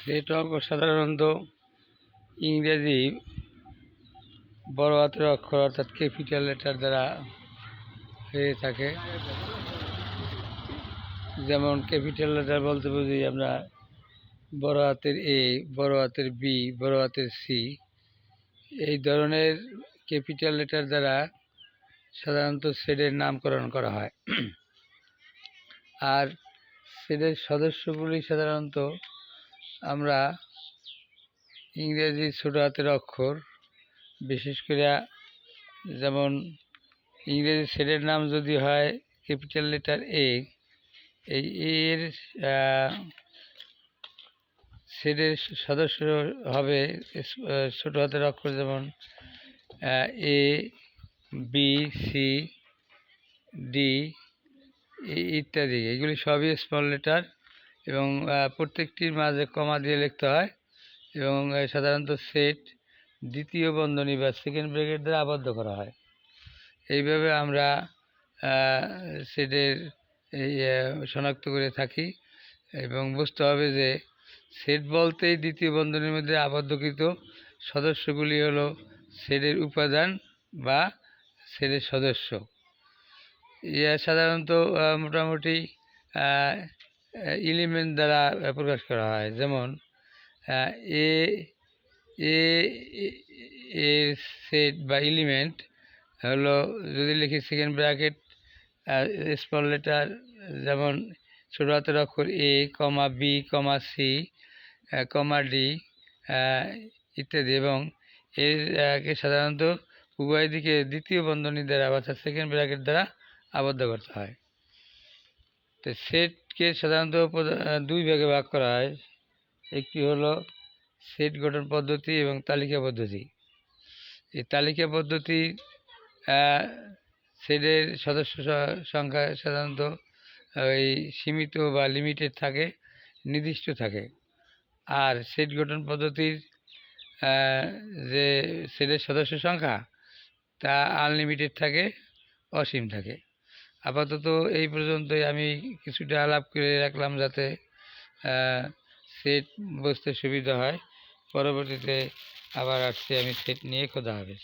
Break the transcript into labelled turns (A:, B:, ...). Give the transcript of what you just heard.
A: Set অঙ্ক সাধারণত ইংরেজি বড় হাতের অক্ষর অর্থাৎ ক্যাপিটাল লেটার দ্বারা হয়ে থাকে। যেমন ক্যাপিটাল লেটার বলতে বুঝি আমরা বড় হাতের এ, বড় হাতের বি, বড় হাতের সি। এই ধরনের ক্যাপিটাল লেটার দ্বারা সাধারণত সেটের নামকরণ করা হয়। আর সেটের সদস্যগুলি সাধারণত আমরা ইংরেজি ছোট হাতের অক্ষর, বিশেষ করে যেমন ইংরেজি সেটের নাম যদি হয় ক্যাপিটাল লেটার এ, এই এর সেটের সদস্য হবে ছোট হাতের অক্ষর, যেমন এ, বি, সি, ডি ইত্যাদি। এগুলি সবই স্মল লেটার এবং প্রত্যেকটির মাঝে কমা দিয়ে লিখতে হয় এবং সাধারণত সেট দ্বিতীয় বন্ধনী বা সেকেন্ড ব্র্যাকেট দ্বারা আবদ্ধ করা হয়। এইভাবে আমরা সেটের এই শনাক্ত করে থাকি এবং বুঝতে হবে যে সেট বলতেই দ্বিতীয় বন্ধনীর মধ্যে আবদ্ধকৃত সদস্যগুলি হলো সেটের উপাদান বা সেটের সদস্য। সাধারণত মোটামুটি এলিমেন্ট দ্বারা প্রকাশ করা হয়। যেমন এ এর সেট বা এলিমেন্ট হলো, যদি লিখি সেকেন্ড ব্র্যাকেট স্মল লেটার, যেমন ছোট হাতের অক্ষর এ, কমা বি, কমা সি, কমা ডি ইত্যাদি, এবং এরকে সাধারণত উভয় দিকে দ্বিতীয় বন্ধনী দ্বারা অর্থাৎ সেকেন্ড ব্র্যাকেট দ্বারা আবদ্ধ করতে হয়। তো সেটকে সাধারণত দুই ভাগে ভাগ করা হয়। একটি হলো সেট গঠন পদ্ধতি এবং তালিকা পদ্ধতি। এই তালিকা পদ্ধতি সেটের সদস্য সংখ্যা সাধারণত ওই সীমিত বা লিমিটেড থাকে, নির্দিষ্ট থাকে। আর সেট গঠন পদ্ধতির যে সেটের সদস্য সংখ্যা তা আনলিমিটেড থাকে, অসীম থাকে। আপাতত এই পর্যন্তই আমি কিছুটা আলাপ করে রাখলাম যাতে সেট বুঝতে সুবিধা হয়। পরবর্তীতে আবার আসছি আমি সেট নিয়ে। খোদা হাফেজ।